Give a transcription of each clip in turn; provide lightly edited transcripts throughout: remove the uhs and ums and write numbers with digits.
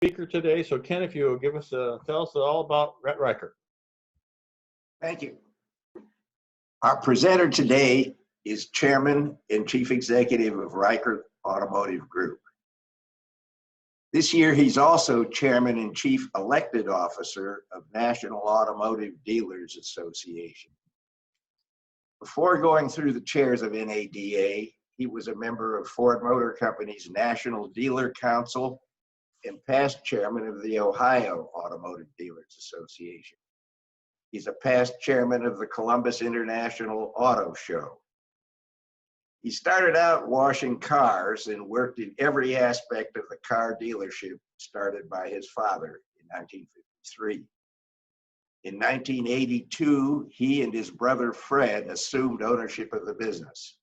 speaker today. So Ken, if you give us tell us all about Rhett Ricart. Thank you. Our presenter today is Chairman and Chief Executive of Ricart Automotive Group. This year, he's also Chairman and Chief Elected Officer of National Automotive Dealers Association. Before going through the chairs of NADA, he was a member of Ford Motor Company's National Dealer Council and past chairman of the Ohio Automotive Dealers Association. He's a past chairman of the Columbus International Auto Show. He started out washing cars and worked in every aspect of the car dealership started by his father in 1953. In 1982, he and his brother Fred assumed ownership of the business.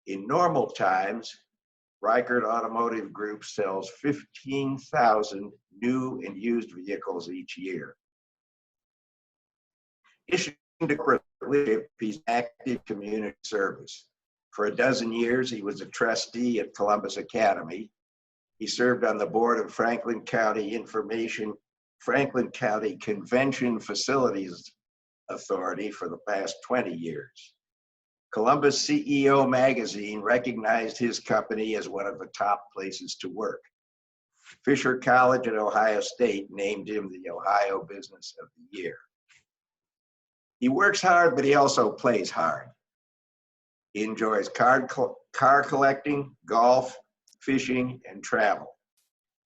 In normal times, Ricart Automotive Group sells 15,000 new and used vehicles each year. Issued to corporate leadership, he's active community service. For a dozen years, he was a trustee at Columbus Academy. He served on the board of Franklin County Convention Facilities Authority for the past 20 years. Columbus CEO magazine recognized his company as one of the top places to work. Fisher College at Ohio State named him the Ohio Business of the Year. He works hard, but he also plays hard. He enjoys car collecting, golf, fishing, and travel.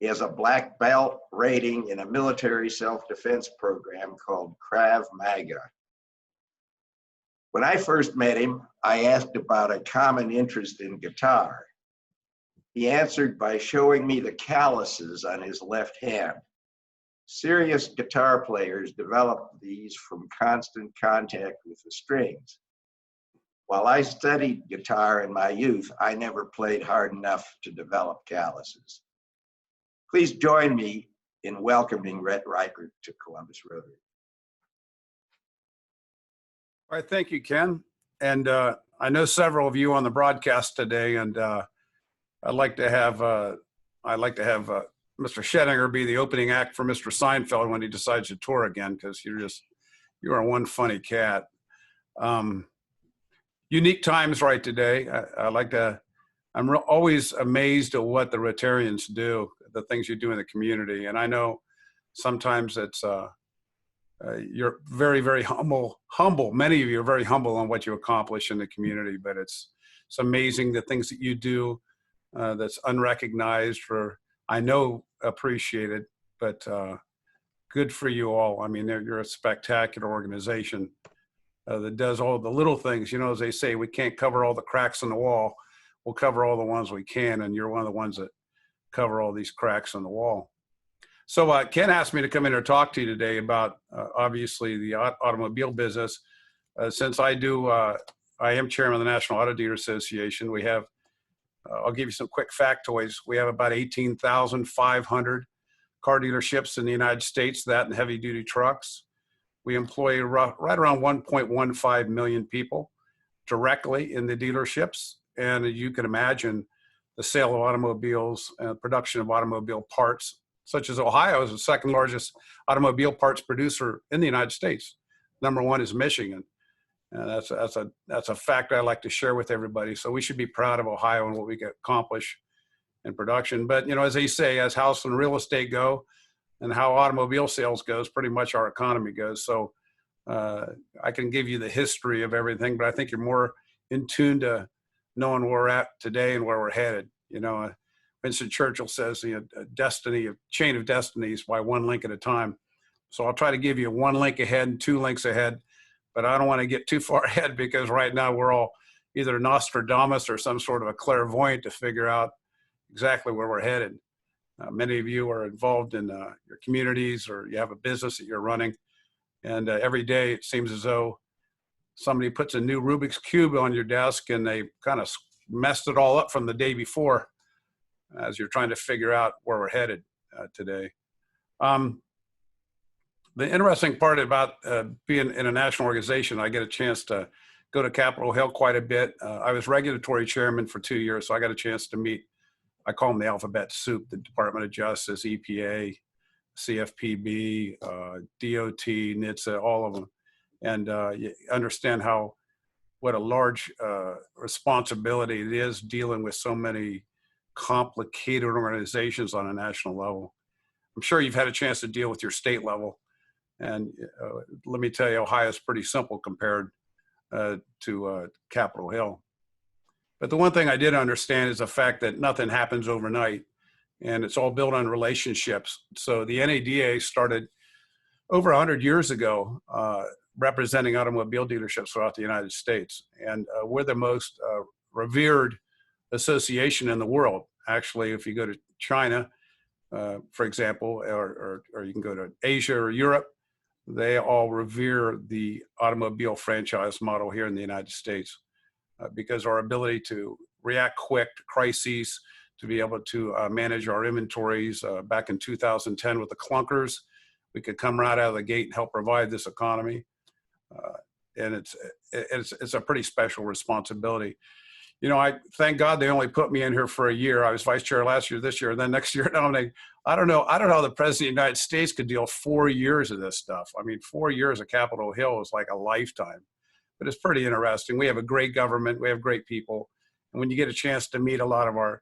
He has a black belt rating in a military self-defense program called Krav Maga. When I first met him, I asked about a common interest in guitar. He answered by showing me the calluses on his left hand. Serious guitar players develop these from constant contact with the strings. While I studied guitar in my youth, I never played hard enough to develop calluses. Please join me in welcoming Rhett Ricart to Columbus Rotary. All right, thank you, Ken. And I know several of you on the broadcast today, and I'd like to have Mr. Schettinger be the opening act for Mr. Seinfeld when he decides to tour again, because you are one funny cat. Unique times right today. I'm always amazed at what the Rotarians do, the things you do in the community. And I know sometimes it's, you're very, very humble. Many of you are very humble on what you accomplish in the community, but it's amazing the things that you do that's unrecognized or I know appreciated, but good for you all. I mean, you're a spectacular organization that does all the little things. You know, as they say, we can't cover all the cracks in the wall. We'll cover all the ones we can, and you're one of the ones that cover all these cracks in the wall. So Ken asked me to come in and talk to you today about, obviously, the automobile business. Since I am chairman of the National Auto Dealer Association, we have, I'll give you some quick factoids. We have about 18,500 car dealerships in the United States, that and heavy duty trucks. We employ right around 1.15 million people directly in the dealerships. And you can imagine the sale of automobiles, production of automobile parts, such as Ohio is the second largest automobile parts producer in the United States. Number one is Michigan. And that's a fact I like to share with everybody. So we should be proud of Ohio and what we can accomplish in production. But, you know, as they say, as house and real estate go and how automobile sales goes, pretty much our economy goes. So I can give you the history of everything, but I think you're more in tune to knowing where we're at today and where we're headed. You know, Winston Churchill says a chain of destinies by one link at a time. So I'll try to give you one link ahead and two links ahead, but I don't want to get too far ahead because right now we're all either Nostradamus or some sort of a clairvoyant to figure out exactly where we're headed. Many of you are involved in your communities or you have a business that you're running. And every day it seems as though somebody puts a new Rubik's Cube on your desk and they kind of messed it all up from the day before as you're trying to figure out where we're headed today. The interesting part about being in a national organization, I get a chance to go to Capitol Hill quite a bit. I was regulatory chairman for 2 years, so I got a chance to meet I call them the alphabet soup, the Department of Justice, EPA, CFPB, DOT, NHTSA, all of them. And you understand what a large responsibility it is dealing with so many complicated organizations on a national level. I'm sure you've had a chance to deal with your state level. And let me tell you, Ohio's pretty simple compared to Capitol Hill. But the one thing I did understand is the fact that nothing happens overnight, and it's all built on relationships. So the NADA started over 100 years ago representing automobile dealerships throughout the United States. And we're the most revered association in the world. Actually, if you go to China, for example, or you can go to Asia or Europe, they all revere the automobile franchise model here in the United States because our ability to react quick to crises, to be able to manage our inventories. Back in 2010 with the clunkers, we could come right out of the gate and help provide this economy. And it's a pretty special responsibility. You know, I thank God they only put me in here for a year. I was vice chair last year, this year, and then next year nominated. I don't know how the president of the United States could deal 4 years of this stuff. I mean, 4 years of Capitol Hill is like a lifetime, but it's pretty interesting. We have a great government. We have great people. And when you get a chance to meet a lot of our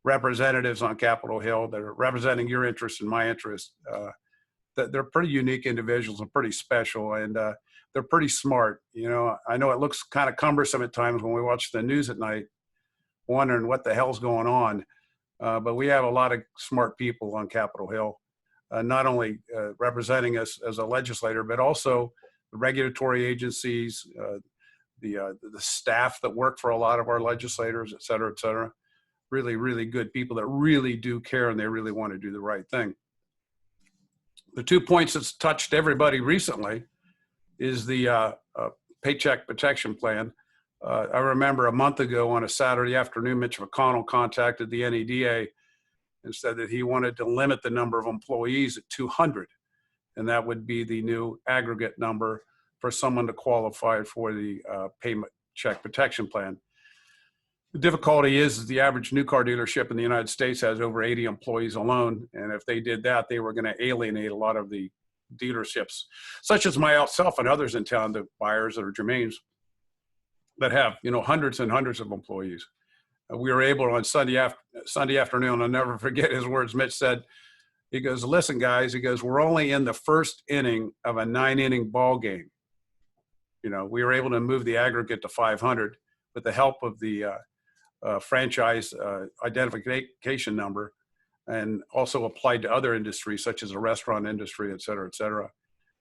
representatives on Capitol Hill that are representing your interest and my interest, that they're pretty unique individuals and pretty special. And they're pretty smart. You know, I know it looks kind of cumbersome at times when we watch the news at night, wondering what the hell's going on. But we have a lot of smart people on Capitol Hill, not only representing us as a legislator, but also the regulatory agencies, the staff that work for a lot of our legislators, et cetera, et cetera. Really, really good people that really do care and they really want to do the right thing. The 2 points that's touched everybody recently is the Paycheck Protection Plan. I remember a month ago on a Saturday afternoon, Mitch McConnell contacted the NADA and said that he wanted to limit the number of employees at 200. And that would be the new aggregate number for someone to qualify for the Paycheck Protection Plan. The difficulty is the average new car dealership in the United States has over 80 employees alone. And if they did that, they were going to alienate a lot of the dealerships, such as myself and others in town, the buyers that are Germains, that have, you know, hundreds and hundreds of employees. We were able on Sunday afternoon, I'll never forget his words. Mitch said, he goes, listen, guys, he goes, we're only in the first inning of a 9-inning ball game. You know, we were able to move the aggregate to 500 with the help of the franchise identification number, and also applied to other industries such as the restaurant industry, et cetera, et cetera.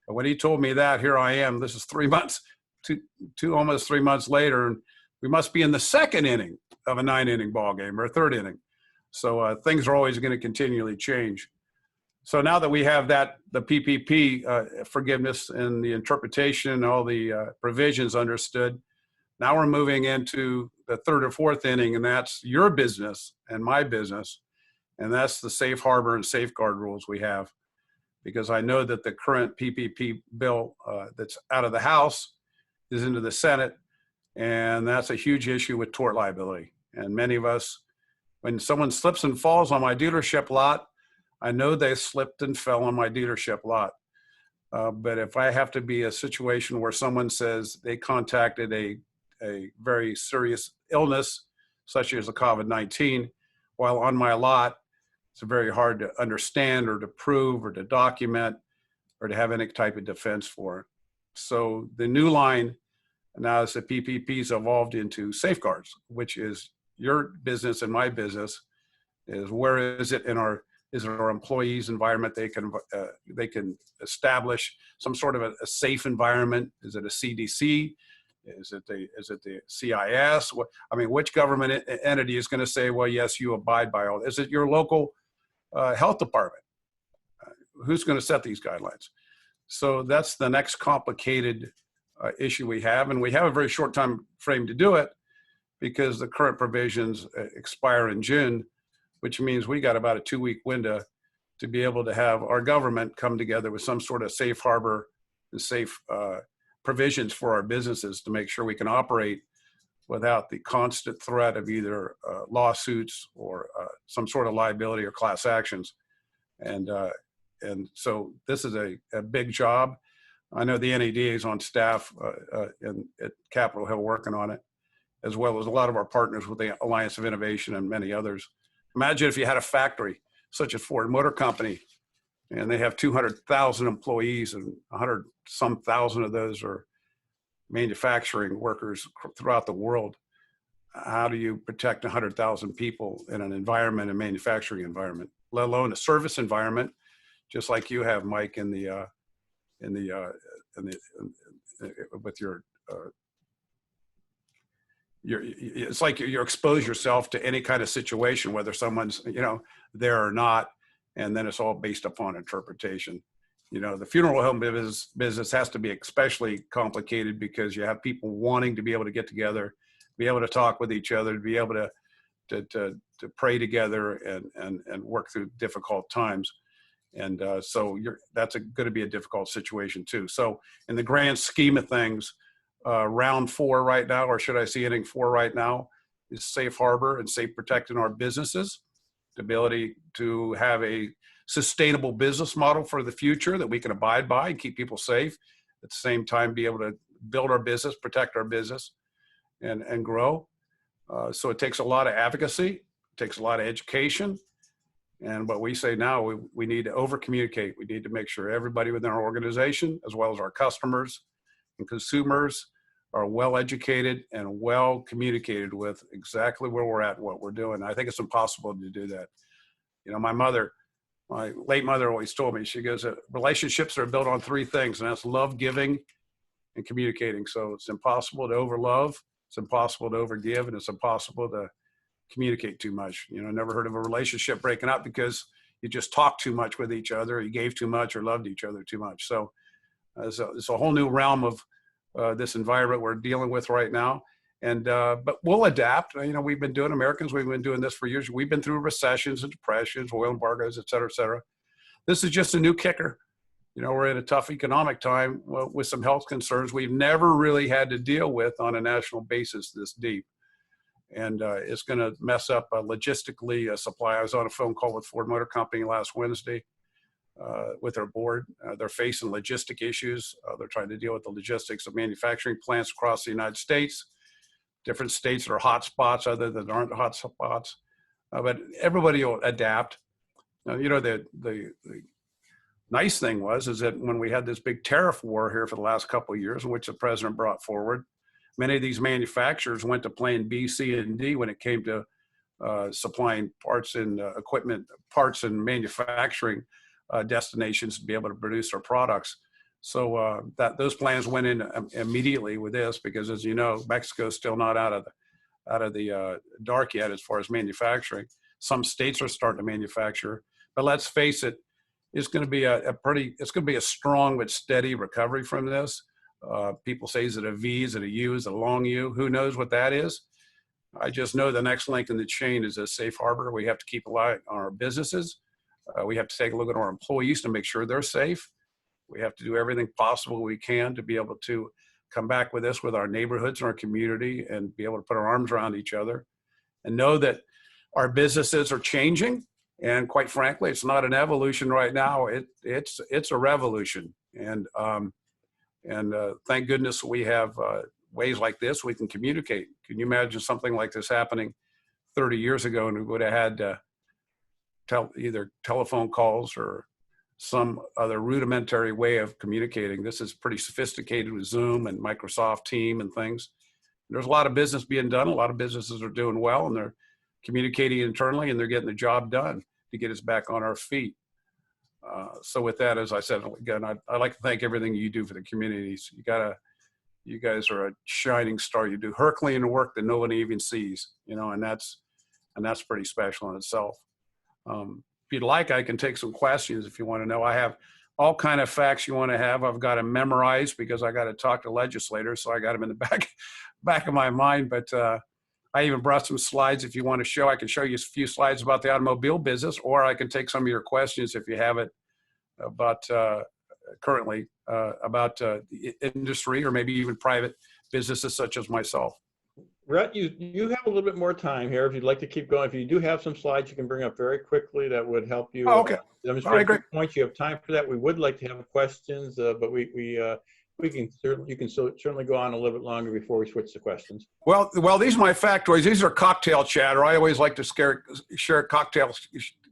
But when he told me that, here I am, this is 3 months, almost 3 months later, and we must be in the second inning of a 9-inning ball game or a third inning. So things are always going to continually change. So now that we have that, the PPP forgiveness and the interpretation and all the provisions understood, now we're moving into the third or fourth inning, and that's your business and my business. And that's the safe harbor and safeguard rules we have, because I know that the current PPP bill that's out of the House is into the Senate, and that's a huge issue with tort liability. And many of us, when someone slips and falls on my dealership lot, I know they slipped and fell on my dealership lot. But if I have to be a situation where someone says they contacted a very serious illness, such as a COVID-19, while on my lot, it's very hard to understand or to prove or to document or to have any type of defense for it. So the new line now is the PPP's evolved into safeguards, which is your business and my business. Is where is it in our employees' environment? They can establish some sort of a safe environment. Is it a CDC? Is it the CIS? I mean, which government entity is going to say, well, yes, you abide by all? Is it your local health department? Who's going to set these guidelines? So that's the next complicated issue we have. And we have a very short time frame to do it because the current provisions expire in June, which means we got about a 2-week window to be able to have our government come together with some sort of safe harbor and safe provisions for our businesses to make sure we can operate without the constant threat of either lawsuits or some sort of liability or class actions. And so this is a big job. I know the NADA is on staff at Capitol Hill working on it, as well as a lot of our partners with the Alliance of Innovation and many others. Imagine if you had a factory such as Ford Motor Company, and they have 200,000 employees, and 100-some thousand of those are manufacturing workers throughout the world. How do you protect 100,000 people in an environment, a manufacturing environment, let alone a service environment, just like you have, Mike, with your it's like you expose yourself to any kind of situation, whether someone's, there or not. And then it's all based upon interpretation. The funeral home business has to be especially complicated because you have people wanting to be able to get together, be able to talk with each other, to be able to pray together and work through difficult times. And so that's going to be a difficult situation too. So in the grand scheme of things, round 4 right now, or should I say inning 4 right now, is safe harbor and safe protecting our businesses, the ability to have a sustainable business model for the future that we can abide by and keep people safe, at the same time be able to build our business, protect our business, and grow. So it takes a lot of advocacy, it takes a lot of education. And what we say now, we need to over communicate. We need to make sure everybody within our organization, as well as our customers and consumers, are well educated and well communicated with exactly where we're at, what we're doing. I think it's impossible to do that. My late mother always told me, she goes, relationships are built on 3 things, and that's love, giving, and communicating. So it's impossible to overlove, it's impossible to overgive, and it's impossible to communicate too much. Never heard of a relationship breaking up because you just talked too much with each other, you gave too much, or loved each other too much. So it's a whole new realm of this environment we're dealing with right now. And but we'll adapt. We've been doing, Americans, we've been doing this for years. We've been through recessions and depressions, oil embargoes, et cetera, et cetera. This is just a new kicker. We're in a tough economic time with some health concerns we've never really had to deal with on a national basis this deep. And it's going to mess up logistically supply. I was on a phone call with Ford Motor Company last Wednesday with their board. They're facing logistic issues. They're trying to deal with the logistics of manufacturing plants across the United States. Different states that are hot spots, other than aren't hot spots. But everybody will adapt. The nice thing is that when we had this big tariff war here for the last couple of years, in which the president brought forward, many of these manufacturers went to plan B, C, and D when it came to supplying parts and equipment, parts and manufacturing destinations to be able to produce their products. So those plans went in immediately with this, because, as you know, Mexico's still not out of the dark yet as far as manufacturing. Some states are starting to manufacture, but let's face it, it's going to be it's going to be a strong but steady recovery from this. People say, is it a V, is it a U, is it a long U? Who knows what that is? I just know the next link in the chain is a safe harbor. We have to keep an eye on our businesses. We have to take a look at our employees to make sure they're safe. We have to do everything possible we can to be able to come back with this with our neighborhoods and our community, and be able to put our arms around each other and know that our businesses are changing. And quite frankly, it's not an evolution right now. It's a revolution. And thank goodness we have ways like this we can communicate. Can you imagine something like this happening 30 years ago, and we would have had either telephone calls or some other rudimentary way of communicating? This is pretty sophisticated with Zoom and Microsoft Team and things. There's a lot of business being done. A lot of businesses are doing well, and they're communicating internally, and they're getting the job done to get us back on our feet. So with that, as I said, again, I'd like to thank everything you do for the communities. You guys are a shining star. You do Herculean work that no one even sees, and that's pretty special in itself. If you'd like, I can take some questions if you want to know. I have all kind of facts you want to have. I've got them memorized because I got to talk to legislators, so I got them in the back of my mind. But I even brought some slides if you want to show. I can show you a few slides about the automobile business, or I can take some of your questions if you have it about currently about the industry, or maybe even private businesses such as myself. Rhett, you have a little bit more time here if you'd like to keep going. If you do have some slides you can bring up very quickly, that would help you Oh, okay. All right, demonstrate great. your points. You have time for that. We would like to have questions, but we can certainly, you can certainly go on a little bit longer before we switch to questions. Well, these are my factoids. These are cocktail chatter. I always like to share cocktail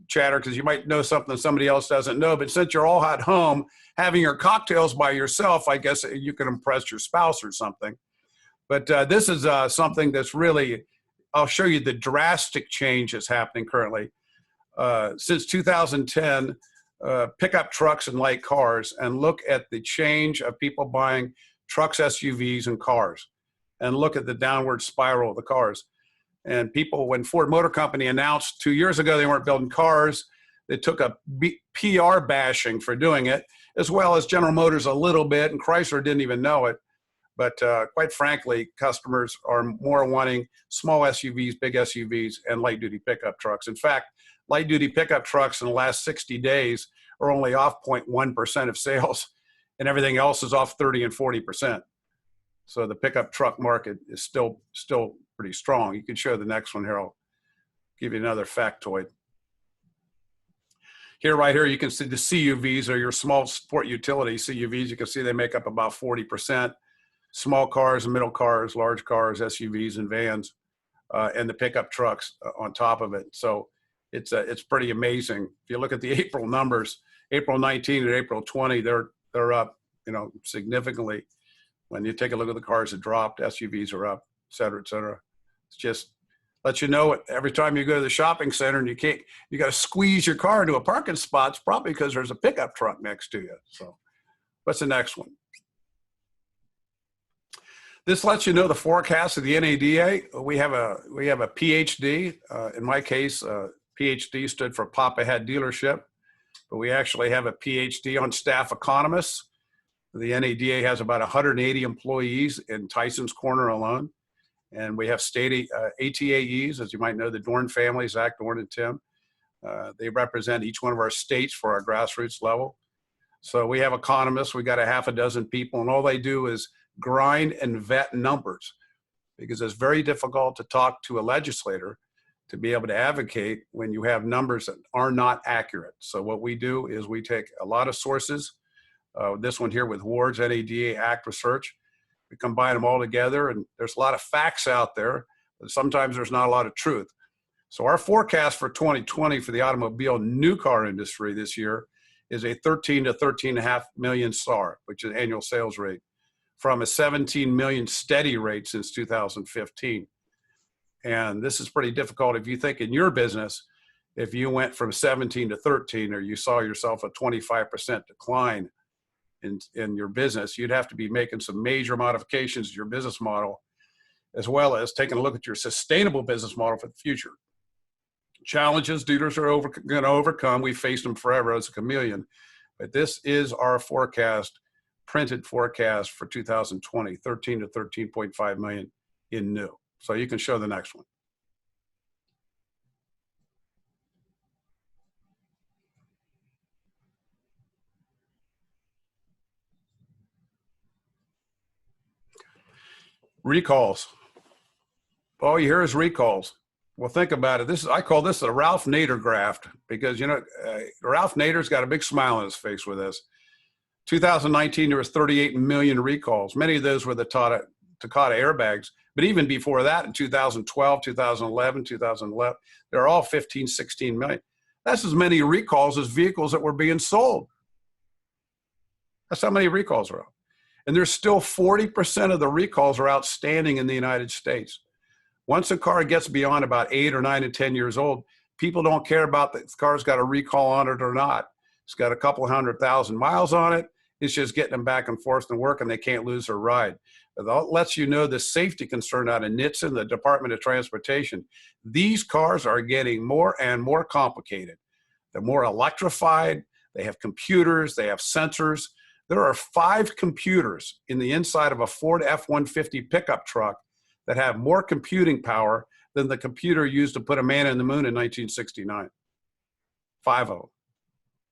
chatter because you might know something somebody else doesn't know. But since you're all at home having your cocktails by yourself, I guess you can impress your spouse or something. But this is something that's really, I'll show you the drastic change that's happening currently. Since 2010, pickup trucks and light cars, and look at the change of people buying trucks, SUVs, and cars. And look at the downward spiral of the cars. And people, when Ford Motor Company announced 2 years ago they weren't building cars, they took a PR bashing for doing it, as well as General Motors a little bit, and Chrysler didn't even know it. But quite frankly, customers are more wanting small SUVs, big SUVs, and light-duty pickup trucks. In fact, light-duty pickup trucks in the last 60 days are only off 0.1% of sales, and everything else is off 30 and 40%. So the pickup truck market is still pretty strong. You can show the next one here. I'll give you another factoid. Right here, you can see the CUVs are your small sport utility CUVs. You can see they make up about 40%. Small cars, middle cars, large cars, SUVs, and vans, and the pickup trucks on top of it. So it's pretty amazing. If you look at the April numbers, April 19 and April 20, they're up, significantly. When you take a look at the cars that dropped, SUVs are up, et cetera, et cetera. It's just let you know it every time you go to the shopping center and you got to squeeze your car into a parking spot. It's probably because there's a pickup truck next to you. So what's the next one? This lets you know the forecast of the NADA. We have a PhD. In my case, PhD stood for Papa Had Dealership, but we actually have a PhD on staff economists. The NADA has about 180 employees in Tyson's Corner alone. And we have state ATAEs, as you might know, the Dorn family, Zach Dorn and Tim. They represent each one of our states for our grassroots level. So we have economists. We got a half a dozen people, and all they do is grind and vet numbers, because it's very difficult to talk to a legislator to be able to advocate when you have numbers that are not accurate. So what we do is we take a lot of sources, this one here with Ward's NADA Act Research. We combine them all together, and there's a lot of facts out there, but sometimes there's not a lot of truth. So our forecast for 2020 for the automobile new car industry this year is a 13 to 13.5 million SAAR, which is annual sales rate, from a 17 million steady rate since 2015. And this is pretty difficult if you think in your business, if you went from 17 to 13, or you saw yourself a 25% decline in your business, you'd have to be making some major modifications to your business model, as well as taking a look at your sustainable business model for the future. Challenges dealers are going to overcome. We've faced them forever as a chameleon, but this is our forecast, printed forecast for 2020, 13 to 13.5 million in new. So you can show the next one. Recalls. All you hear is recalls. Well, think about it. I call this a Ralph Nader graft, because Ralph Nader's got a big smile on his face with this. 2019, there was 38 million recalls. Many of those were the Takata airbags. But even before that, in 2012, 2011, they're all 15, 16 million. That's as many recalls as vehicles that were being sold. That's how many recalls are out. And there's still 40% of the recalls are outstanding in the United States. Once a car gets beyond about 8 or 9 and 10 years old, people don't care about the car's got a recall on it or not. It's got a couple 100,000 miles on it. It's just getting them back and forth to work, and they can't lose their ride. That lets you know the safety concern out of NHTSA, the Department of Transportation. These cars are getting more and more complicated. They're more electrified. They have computers. They have sensors. There are 5 computers in the inside of a Ford F-150 pickup truck that have more computing power than the computer used to put a man in the moon in 1969. 5 of them.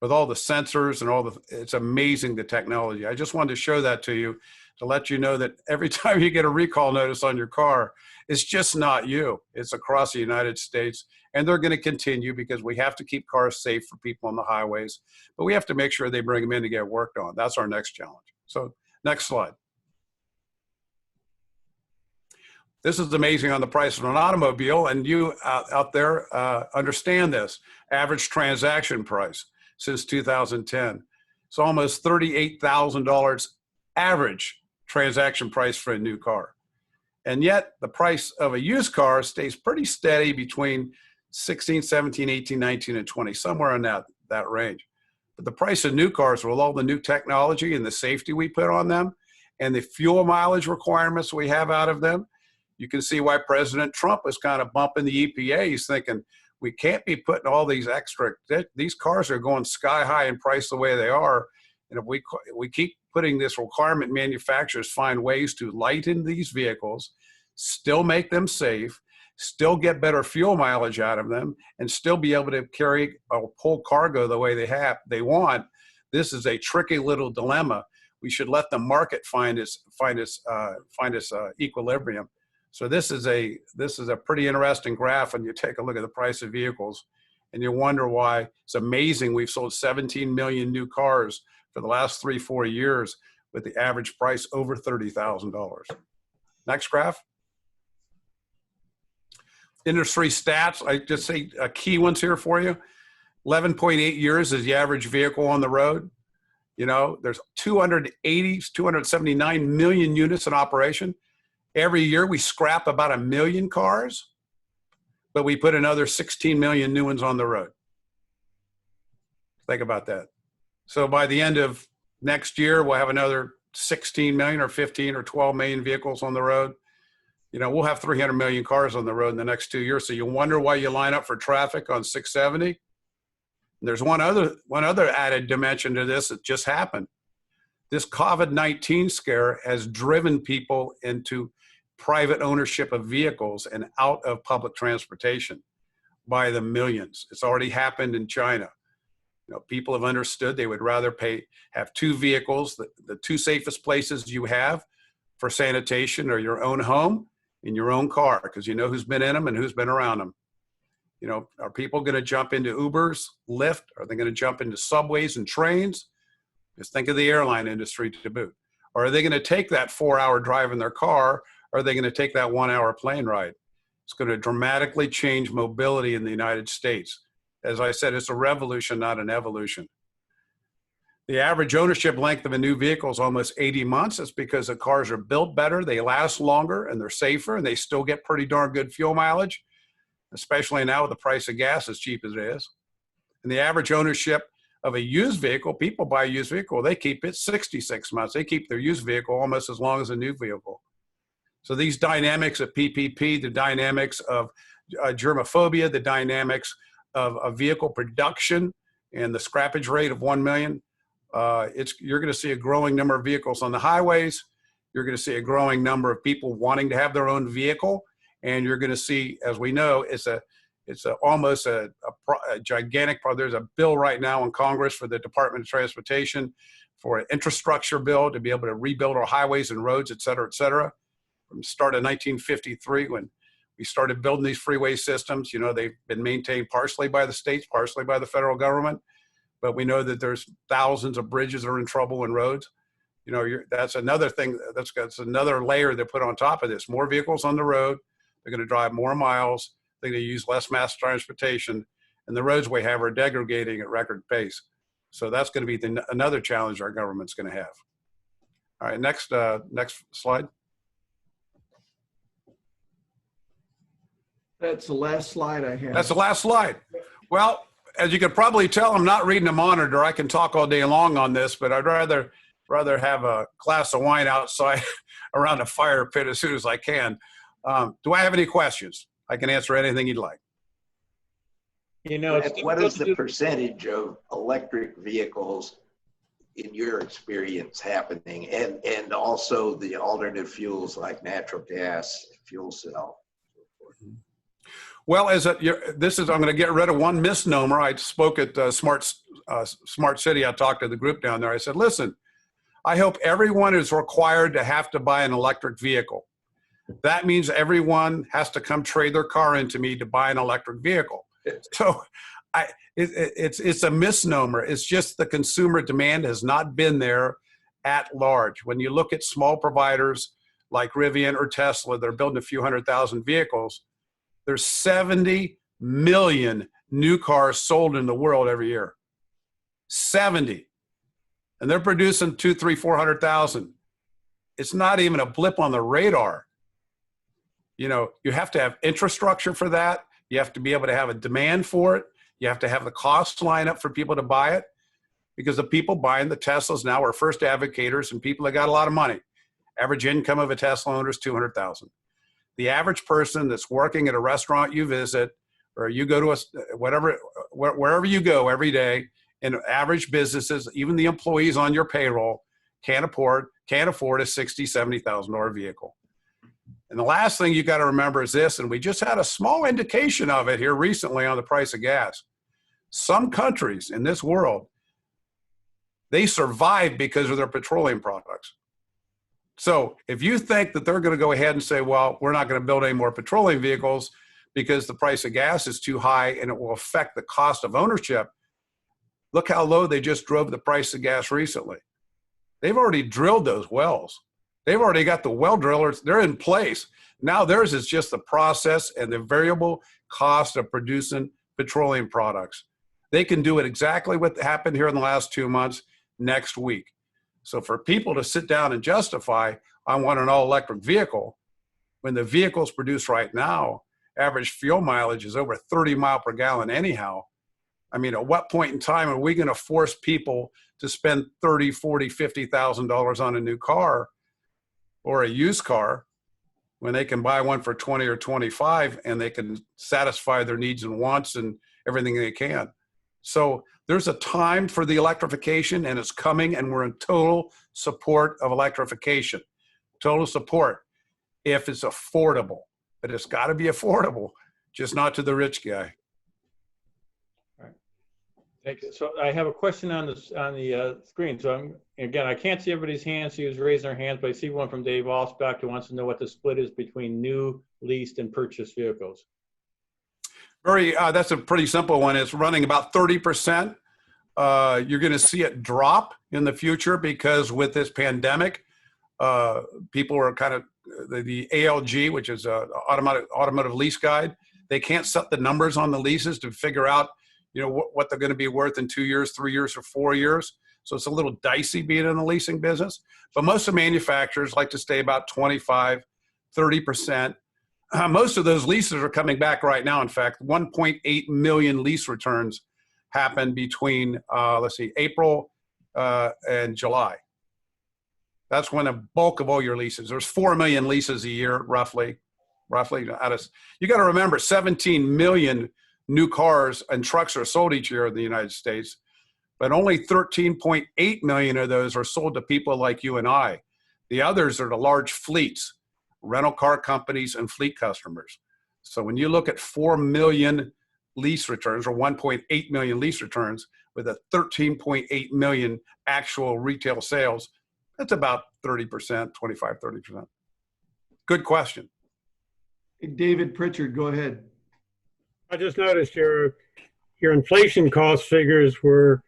with all the sensors and all it's amazing, the technology. I just wanted to show that to you to let you know that every time you get a recall notice on your car, it's just not you. It's across the United States, and they're going to continue because we have to keep cars safe for people on the highways, but we have to make sure they bring them in to get worked on. That's our next challenge. So next slide. This is amazing on the price of an automobile, and you out there understand this. Average transaction price since 2010. It's almost $38,000 average transaction price for a new car. And yet the price of a used car stays pretty steady between 16, 17, 18, 19, and 20, somewhere in that range. But the price of new cars, with all the new technology and the safety we put on them and the fuel mileage requirements we have out of them, you can see why President Trump was kind of bumping the EPA. He's thinking, we can't be putting all these these cars are going sky high in price the way they are. And if we keep putting this requirement, manufacturers find ways to lighten these vehicles, still make them safe, still get better fuel mileage out of them, and still be able to carry or pull cargo the way they want. This is a tricky little dilemma. We should let the market find its equilibrium. So this is a pretty interesting graph, and you take a look at the price of vehicles, and you wonder why. It's amazing. We've sold 17 million new cars for the last 3-4 years with the average price over $30,000. Next graph. Industry stats. I just say key ones here for you. 11.8 years is the average vehicle on the road. You know, there's 279 million units in operation. Every year we scrap about 1 million cars, but we put another 16 million new ones on the road. Think about that. So by the end of next year, we'll have another 16 million or 15 or 12 million vehicles on the road. You know, we'll have 300 million cars on the road in the next 2 years. So you wonder why you line up for traffic on 670. And there's one other added dimension to this that just happened. This COVID-19 scare has driven people into private ownership of vehicles and out of public transportation by the millions. It's already happened in China. You know, people have understood they would rather have 2 vehicles, the 2 safest places you have for sanitation are your own home and your own car, because you know who's been in them and who's been around them. You know, are people going to jump into Ubers, Lyft? Are they going to jump into subways and trains? Just think of the airline industry to boot. Or are they going to take that 4-hour drive in their car? Or are they going to take that 1-hour plane ride? It's going to dramatically change mobility in the United States. As I said, it's a revolution, not an evolution. The average ownership length of a new vehicle is almost 80 months. It's because the cars are built better, they last longer, and they're safer, and they still get pretty darn good fuel mileage, especially now with the price of gas as cheap as it is. And the average ownership of a used vehicle, people buy a used vehicle, they keep it 66 months. They keep their used vehicle almost as long as a new vehicle. So these dynamics of PPP, the dynamics of germophobia, the dynamics of vehicle production, and the scrappage rate of 1 million, you're going to see a growing number of vehicles on the highways. You're going to see a growing number of people wanting to have their own vehicle, and you're going to see, as we know, it's almost a gigantic problem. There's a bill right now in Congress for the Department of Transportation for an infrastructure bill to be able to rebuild our highways and roads, et cetera, et cetera. From the start of 1953, when we started building these freeway systems, you know, they've been maintained partially by the states, partially by the federal government. But we know that there's thousands of bridges that are in trouble and roads. You know, that's another thing. That's another layer they put on top of this. More vehicles on the road. They're going to drive more miles. They're going to use less mass transportation. And the roads we have are degrading at record pace. So that's going to be another challenge our government's going to have. All right, next slide. That's the last slide I have. That's the last slide. Well, as you can probably tell, I'm not reading a monitor. I can talk all day long on this, but I'd rather have a glass of wine outside around a fire pit as soon as I can. Do I have any questions? I can answer anything you'd like. You know, what is the percentage of electric vehicles in your experience happening, and also the alternative fuels like natural gas, fuel cell? Well, I'm going to get rid of one misnomer. I spoke at Smart City. I talked to the group down there. I said, listen, I hope everyone is required to have to buy an electric vehicle. That means everyone has to come trade their car into me to buy an electric vehicle. So it's a misnomer. It's just the consumer demand has not been there at large. When you look at small providers like Rivian or Tesla, they're building a few 100,000 vehicles. There's 70 million new cars sold in the world every year. 70. And they're producing 200,000, 300,000, 400,000. It's not even a blip on the radar. You know, you have to have infrastructure for that. You have to be able to have a demand for it. You have to have the cost line up for people to buy it, because the people buying the Teslas now are first advocators and people that got a lot of money. Average income of a Tesla owner is 200,000. The average person that's working at a restaurant you visit, or you go to wherever you go every day, in average businesses, even the employees on your payroll can't afford a $60,000, $70,000 vehicle. And the last thing you got to remember is this, and we just had a small indication of it here recently on the price of gas. Some countries in this world, they survive because of their petroleum products. So if you think that they're going to go ahead and say, well, we're not going to build any more petroleum vehicles because the price of gas is too high and it will affect the cost of ownership, look how low they just drove the price of gas recently. They've already drilled those wells. They've already got the well drillers. They're in place. Now theirs is just the process and the variable cost of producing petroleum products. They can do it exactly what happened here in the last 2 months next week. So for people to sit down and justify, I want an all-electric vehicle, when the vehicles produced right now, average fuel mileage is over 30 miles per gallon anyhow. I mean, at what point in time are we going to force people to spend $30,000, $40,000, $50,000 on a new car or a used car when they can buy one for 20 or 25 and they can satisfy their needs and wants and everything they can? So there's a time for the electrification, and it's coming, and we're in total support of electrification. Total support if it's affordable. But it's got to be affordable, just not to the rich guy. All right. Thank you. So I have a question on the screen. So again, I can't see everybody's hands who's raising their hands, but I see one from Dave Allsback who wants to know what the split is between new, leased, and purchased vehicles. That's a pretty simple one. It's running about 30%. You're going to see it drop in the future because with this pandemic, people are kind of the ALG, which is automotive lease guide. They can't set the numbers on the leases to figure out, you know, what they're going to be worth in 2 years, 3 years, or 4 years. So it's a little dicey being in the leasing business. But most of the manufacturers like to stay about 25, 30%. Most of those leases are coming back right now. In fact, 1.8 million lease returns happened between, April and July. That's when a bulk of all your leases. There's 4 million leases a year, roughly. You got to remember, 17 million new cars and trucks are sold each year in the United States, but only 13.8 million of those are sold to people like you and I. The others are the large fleets, rental car companies, and fleet customers. So when you look at 4 million lease returns, or 1.8 million lease returns, with a 13.8 million actual retail sales, that's about 30%, 25, 30%. Good question. David Pritchard, go ahead. I just noticed your inflation cost figures were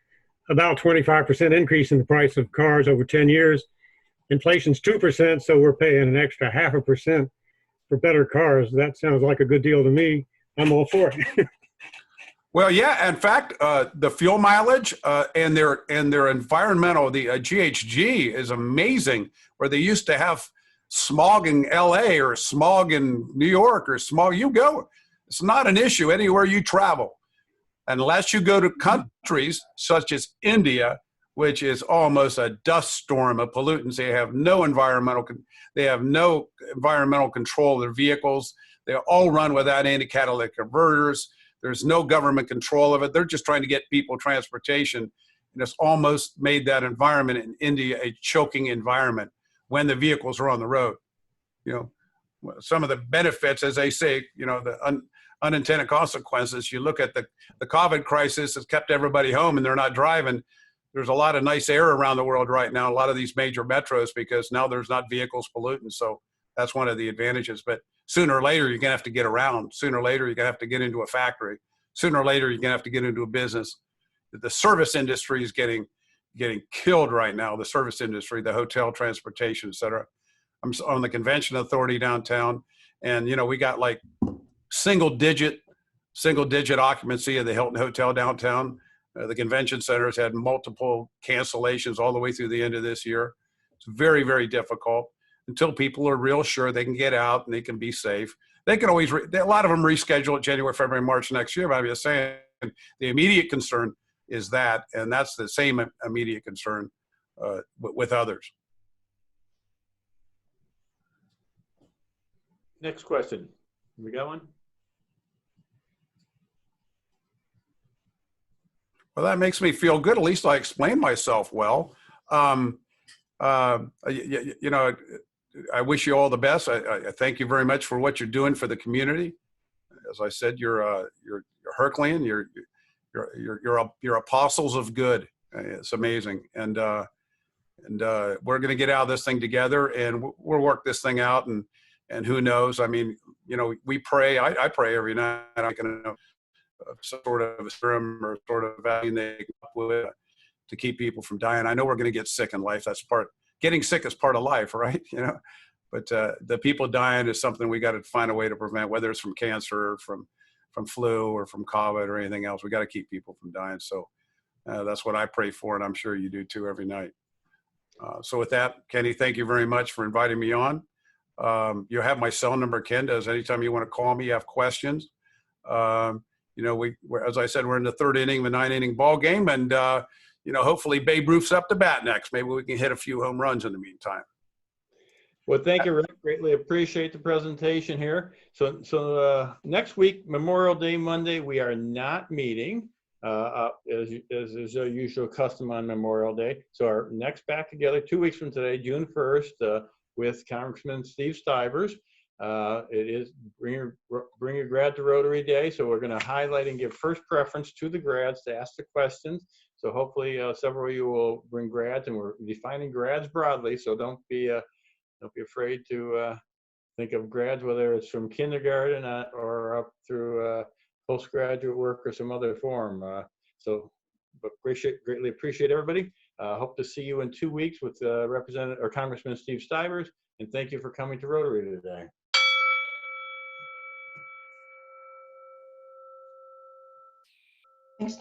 about 25% increase in the price of cars over 10 years. Inflation's 2%, so we're paying an extra 0.5% for better cars. That sounds like a good deal to me. I'm all for it. Well, yeah. In fact, the fuel mileage and their environmental, the GHG is amazing. Where they used to have smog in LA or smog in New York or smog, you go. It's not an issue anywhere you travel, unless you go to countries such as India, which is almost a dust storm of pollutants. They have no environmental control of their vehicles. They all run without anti-catalytic converters. There's no government control of it. They're just trying to get people transportation. And it's almost made that environment in India a choking environment when the vehicles are on the road. You know, some of the benefits, as they say, you know, unintended consequences. You look at the COVID crisis has kept everybody home and they're not driving. There's a lot of nice air around the world right now, a lot of these major metros, because now there's not vehicles polluting. So that's one of the advantages. But sooner or later, you're going to have to get around. Sooner or later, you're going to have to get into a factory. Sooner or later, you're going to have to get into a business. The service industry is getting killed right now. The service industry, the hotel, transportation, et cetera. I'm on the convention authority downtown, and we got like single digit occupancy of the Hilton Hotel downtown. The convention centers had multiple cancellations all the way through the end of this year. It's very, very difficult until people are real sure they can get out and they can be safe. They can always, a lot of them reschedule it January, February, March next year, but I'm just saying the immediate concern is that, and that's the same immediate concern with others. Next question. We got one? Well, that makes me feel good. At least I explained myself well. I wish you all the best. I thank you very much for what you're doing for the community. As I said, you're Herculean. You're apostles of good. It's amazing, and we're going to get out of this thing together, and we'll work this thing out. And who knows? I mean, we pray. I pray every night. I can sort of a serum or sort of value they come up with to keep people from dying. I know we're going to get sick in life. Getting sick is part of life, right? But the people dying is something we got to find a way to prevent, whether it's from cancer, or from flu, or from COVID, or anything else. We got to keep people from dying. So that's what I pray for, and I'm sure you do too every night. So with that, Kenny, thank you very much for inviting me on. You have my cell number, Ken does. Anytime you want to call me, you have questions. As I said, we're in the third inning of a 9-inning ball game, and hopefully Babe Ruth's up to bat next. Maybe we can hit a few home runs in the meantime. Well, thank you, Rick. Greatly appreciate the presentation here. So next week, Memorial Day Monday, we are not meeting as is our usual custom on Memorial Day. So our next back together 2 weeks from today, June 1st, with Congressman Steve Stivers. It is bring your grad to Rotary Day. So we're going to highlight and give first preference to the grads to ask the questions. So hopefully several of you will bring grads, and we're defining grads broadly. So don't be afraid to think of grads, whether it's from kindergarten or up through postgraduate work or some other form. But greatly appreciate everybody. Hope to see you in 2 weeks with Representative or Congressman Steve Stivers. And thank you for coming to Rotary today. Thanks,